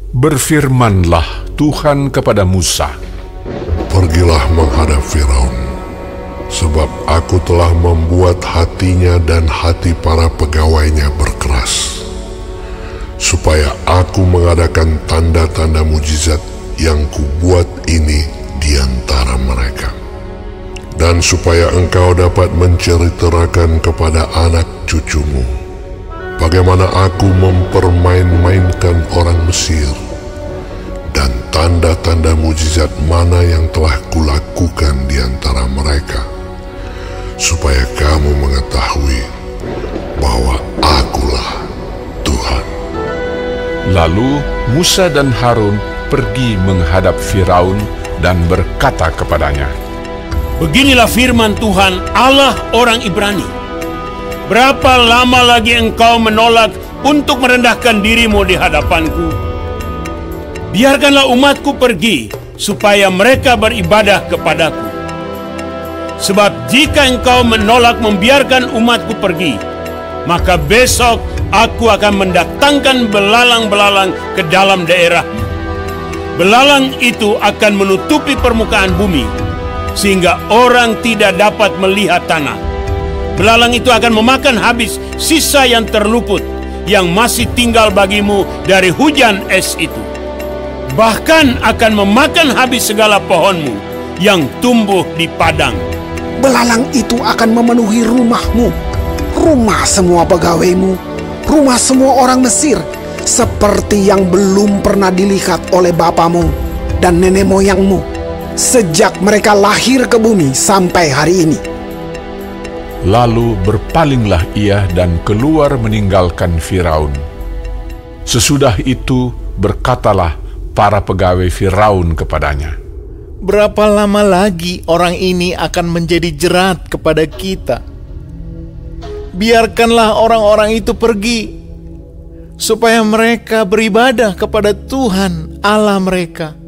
Berfirmanlah Tuhan kepada Musa, "Pergilah menghadap Firaun, sebab aku telah membuat hatinya dan hati para pegawainya berkeras, supaya aku mengadakan tanda-tanda mujizat yang kubuat ini di antara mereka. Dan supaya engkau dapat menceritakan kepada anak cucumu bagaimana aku mempermain-mainkan orang Mesir, dan tanda-tanda mujizat mana yang telah kulakukan di antara mereka, supaya kamu mengetahui bahwa akulah Tuhan." Lalu Musa dan Harun pergi menghadap Firaun dan berkata kepadanya, "Beginilah firman Tuhan, Allah orang Ibrani. Berapa lama lagi engkau menolak untuk merendahkan dirimu di hadapanku? Biarkanlah umatku pergi, supaya mereka beribadah kepadaku. Sebab jika engkau menolak membiarkan umatku pergi, maka besok aku akan mendatangkan belalang-belalang ke dalam daerahmu. Belalang itu akan menutupi permukaan bumi, sehingga orang tidak dapat melihat tanah. Belalang itu akan memakan habis sisa yang terluput, yang masih tinggal bagimu dari hujan es itu. Bahkan akan memakan habis segala pohonmu yang tumbuh di padang. Belalang itu akan memenuhi rumahmu, rumah semua pegawaimu, rumah semua orang Mesir, seperti yang belum pernah dilihat oleh bapamu dan nenek moyangmu, sejak mereka lahir ke bumi sampai hari ini." Lalu berpalinglah ia dan keluar meninggalkan Firaun. Sesudah itu berkatalah para pegawai Firaun kepadanya, "Berapa lama lagi orang ini akan menjadi jerat kepada kita? Biarkanlah orang-orang itu pergi, supaya mereka beribadah kepada Tuhan Allah mereka.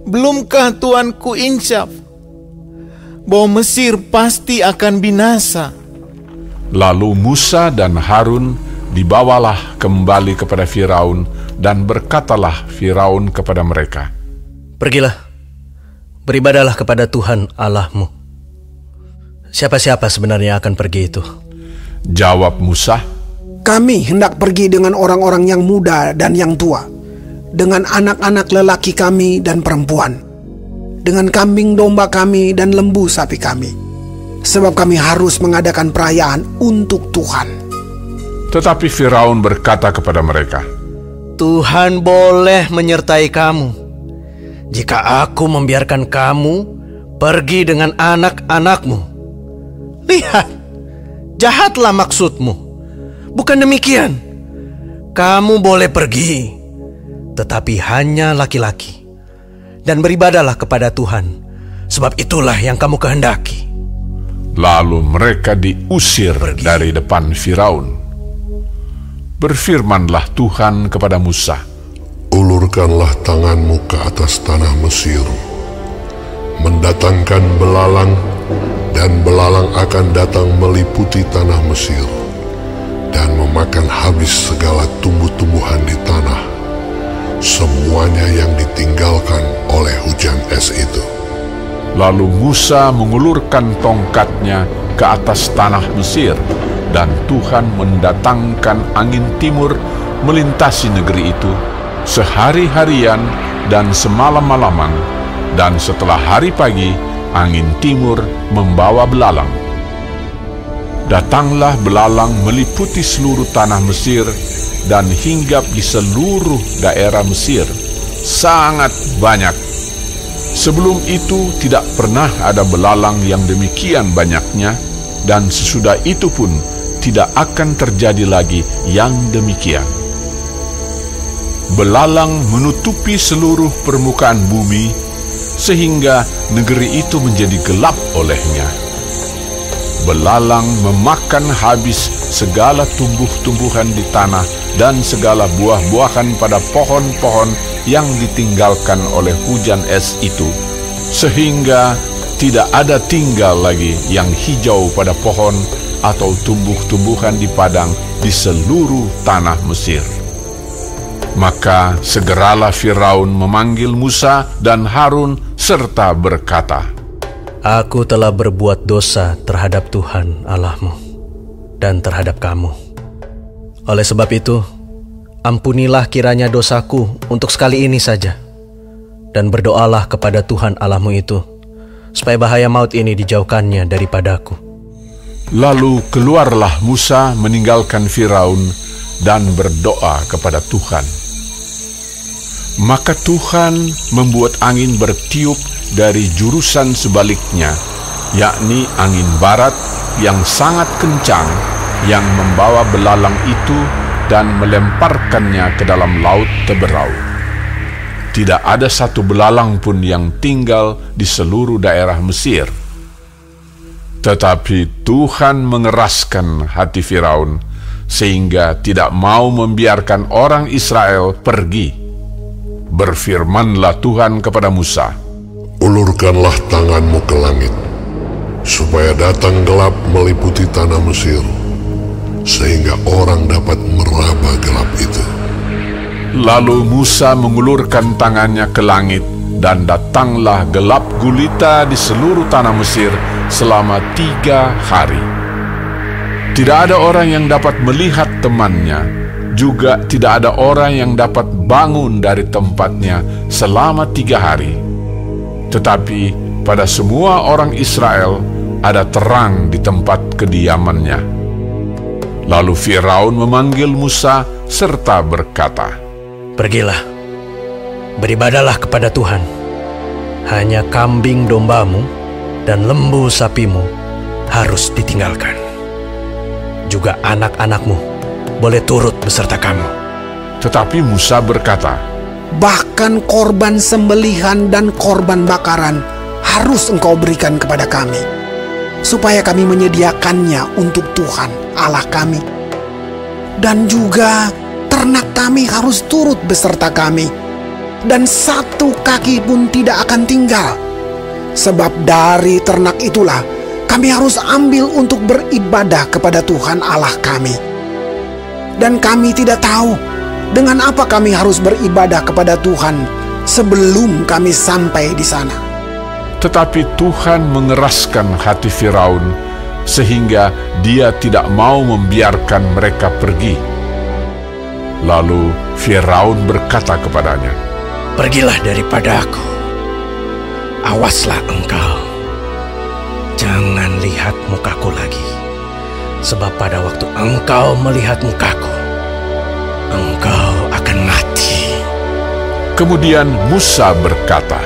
Belumkah Tuanku insaf bahwa Mesir pasti akan binasa?" Lalu Musa dan Harun dibawalah kembali kepada Firaun, dan berkatalah Firaun kepada mereka, "Pergilah, beribadahlah kepada Tuhan Allahmu. Siapa-siapa sebenarnya akan pergi itu?" Jawab Musa, "Kami hendak pergi dengan orang-orang yang muda dan yang tua, dengan anak-anak lelaki kami dan perempuan, dengan kambing domba kami dan lembu sapi kami, sebab kami harus mengadakan perayaan untuk Tuhan." Tetapi Firaun berkata kepada mereka, "Tuhan boleh menyertai kamu jika aku membiarkan kamu pergi dengan anak-anakmu. Lihat, jahatlah maksudmu. Bukan demikian. Kamu boleh pergi, tetapi hanya laki-laki, dan beribadahlah kepada Tuhan, sebab itulah yang kamu kehendaki." Lalu mereka diusir dari depan Firaun. Berfirmanlah Tuhan kepada Musa, "Ulurkanlah tanganmu ke atas tanah Mesir, mendatangkan belalang, dan belalang akan datang meliputi tanah Mesir, dan memakan habis segala tumbuh-tumbuhan di tanah, semuanya yang ditinggalkan oleh hujan es itu." Lalu Musa mengulurkan tongkatnya ke atas tanah Mesir, dan Tuhan mendatangkan angin timur melintasi negeri itu sehari-harian dan semalam-malaman, dan setelah hari pagi angin timur membawa belalang. Datanglah belalang meliputi seluruh tanah Mesir dan hinggap di seluruh daerah Mesir, sangat banyak. Sebelum itu tidak pernah ada belalang yang demikian banyaknya, dan sesudah itu pun tidak akan terjadi lagi yang demikian. Belalang menutupi seluruh permukaan bumi, sehingga negeri itu menjadi gelap olehnya. Belalang memakan habis segala tumbuh-tumbuhan di tanah dan segala buah-buahan pada pohon-pohon yang ditinggalkan oleh hujan es itu, sehingga tidak ada tinggal lagi yang hijau pada pohon atau tumbuh-tumbuhan di padang di seluruh tanah Mesir. Maka segeralah Firaun memanggil Musa dan Harun serta berkata, Aku telah berbuat dosa terhadap Tuhan Allahmu dan terhadap kamu. Oleh sebab itu, ampunilah kiranya dosaku untuk sekali ini saja, dan berdoalah kepada Tuhan Allahmu itu, supaya bahaya maut ini dijauhkannya daripadaku. Lalu keluarlah Musa meninggalkan Firaun dan berdoa kepada Tuhan. Maka Tuhan membuat angin bertiup dari jurusan sebaliknya, yakni angin barat yang sangat kencang, yang membawa belalang itu dan melemparkannya ke dalam laut Teberau. Tidak ada satu belalang pun yang tinggal di seluruh daerah Mesir. Tetapi Tuhan mengeraskan hati Firaun, sehingga tidak mau membiarkan orang Israel pergi. Berfirmanlah Tuhan kepada Musa, Ulurkanlah tanganmu ke langit, supaya datang gelap meliputi tanah Mesir, sehingga orang dapat meraba gelap itu. Lalu Musa mengulurkan tangannya ke langit, dan datanglah gelap gulita di seluruh tanah Mesir selama 3 hari. Tidak ada orang yang dapat melihat temannya, juga tidak ada orang yang dapat bangun dari tempatnya selama 3 hari. Tetapi pada semua orang Israel ada terang di tempat kediamannya. Lalu Firaun memanggil Musa serta berkata, Pergilah, beribadahlah kepada Tuhan. Hanya kambing dombamu dan lembu sapimu harus ditinggalkan. Juga anak-anakmu boleh turut beserta kamu. Tetapi Musa berkata, Bahkan korban sembelihan dan korban bakaran harus engkau berikan kepada kami, supaya kami menyediakannya untuk Tuhan Allah kami. Dan juga ternak kami harus turut beserta kami, dan satu kaki pun tidak akan tinggal. Sebab dari ternak itulah kami harus ambil untuk beribadah kepada Tuhan Allah kami. Dan kami tidak tahu dengan apa kami harus beribadah kepada Tuhan sebelum kami sampai di sana. tetapi Tuhan mengeraskan hati Firaun sehingga dia tidak mau membiarkan mereka pergi. Lalu Firaun berkata kepadanya, Pergilah daripada aku. Awaslah engkau, jangan lihat mukaku lagi. Sebab pada waktu engkau melihat mukaku, engkau akan mati. Kemudian Musa berkata,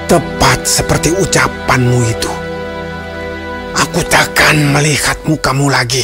Tepat seperti ucapanmu itu. Aku takkan melihat mukamu lagi.